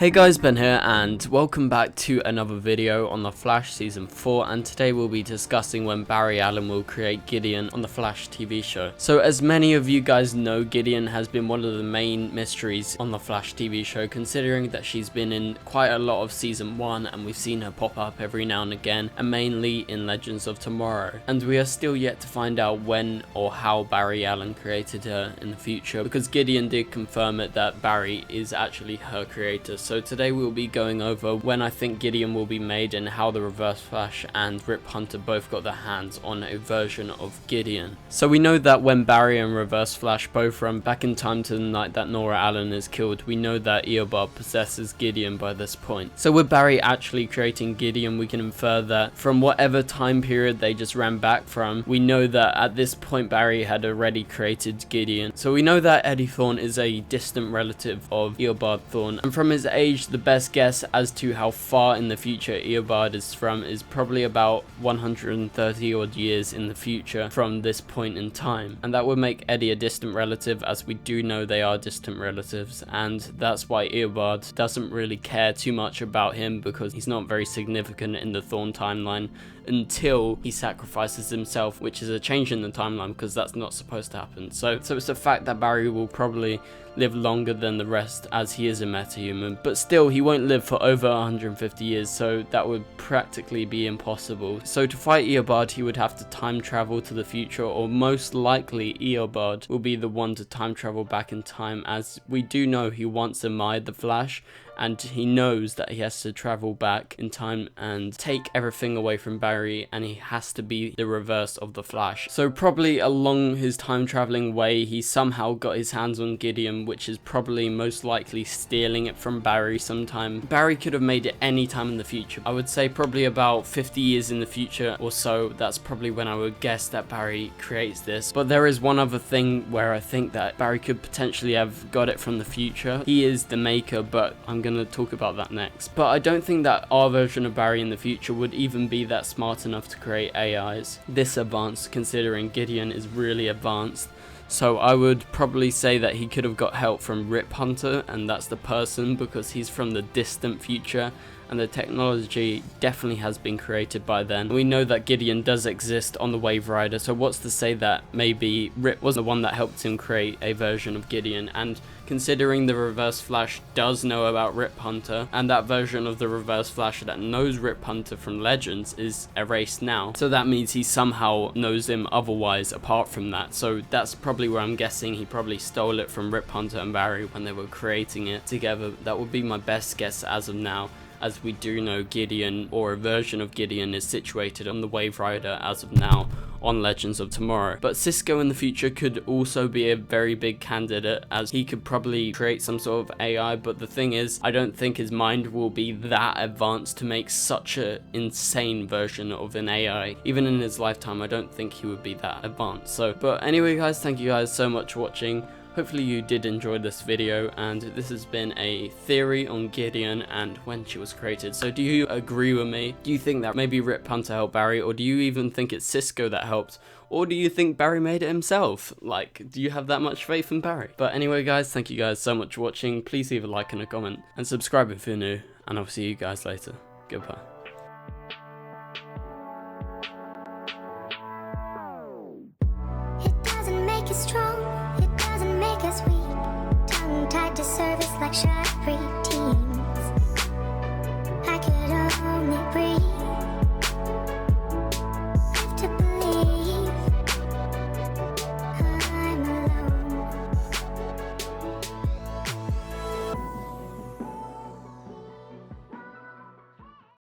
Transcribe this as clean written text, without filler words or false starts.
Hey guys, Ben here and welcome back to another video on The Flash Season 4, and today we'll be discussing when Barry Allen will create Gideon on The Flash TV show. So as many of you guys know, Gideon has been one of the main mysteries on The Flash TV show, considering that she's been in quite a lot of Season 1 and we've seen her pop up every now and again, and mainly in Legends of Tomorrow. And we are still yet to find out when or how Barry Allen created her in the future, because Gideon did confirm it that Barry is actually her creator. So today we'll be going over when I think Gideon will be made and how the Reverse Flash and Rip Hunter both got their hands on a version of Gideon. So we know that when Barry and Reverse Flash both run back in time to the night that Nora Allen is killed, we know that Eobard possesses Gideon by this point. So with Barry actually creating Gideon, we can infer that from whatever time period they just ran back from, we know that at this point Barry had already created Gideon. So we know that Eddie Thawne is a distant relative of Eobard Thawne, and from his age, the best guess as to how far in the future Eobard is from is probably about 130 odd years in the future from this point in time. And that would make Eddie a distant relative, as we do know they are distant relatives, and that's why Eobard doesn't really care too much about him, because he's not very significant in the Thawne timeline until he sacrifices himself, which is a change in the timeline because that's not supposed to happen. So it's a fact that Barry will probably live longer than the rest, as he is a metahuman, but still he won't live for over 150 years, so that would practically be impossible. So to fight Eobard, he would have to time travel to the future, or most likely Eobard will be the one to time travel back in time, as we do know he once admired the Flash, and he knows that he has to travel back in time and take everything away from Barry, and he has to be the reverse of the Flash. So probably along his time traveling way, he somehow got his hands on Gideon, which is probably most likely stealing it from Barry sometime. Barry could have made it any time in the future. I would say probably about 50 years in the future or so. That's probably when I would guess that Barry creates this. But there is one other thing where I think that Barry could potentially have got it from the future. He is the maker, but I'm going to talk about that next. But I don't think that our version of Barry in the future would even be that smart enough to create AIs this advanced, considering Gideon is really advanced. So I would probably say that he could have got help from Rip Hunter, and that's the person, because he's from the distant future and the technology definitely has been created by then. We know that Gideon does exist on the Wave Rider, so what's to say that maybe Rip was the one that helped him create a version of Gideon? And considering the Reverse Flash does know about Rip Hunter, and that version of the Reverse Flash that knows Rip Hunter from Legends is erased now, so that means he somehow knows him otherwise apart from that. So that's probably where I'm guessing he probably stole it from Rip Hunter and Barry when they were creating it together. That would be my best guess as of now, as we do know Gideon, or a version of Gideon, is situated on the Wave Rider as of now on Legends of Tomorrow. But Cisco in the future could also be a very big candidate, as he could probably create some sort of AI, but the thing is, I don't think his mind will be that advanced to make such an insane version of an AI. Even in his lifetime, I don't think he would be that advanced. So, but anyway guys, thank you guys so much for watching. Hopefully you did enjoy this video, and this has been a theory on Gideon and when she was created. So do you agree with me? Do you think that maybe Rip Hunter helped Barry, or do you even think it's Cisco that helped? Or do you think Barry made it himself? Like, do you have that much faith in Barry? But anyway guys, thank you guys so much for watching. Please leave a like and a comment, and subscribe if you're new, and I'll see you guys later. Goodbye.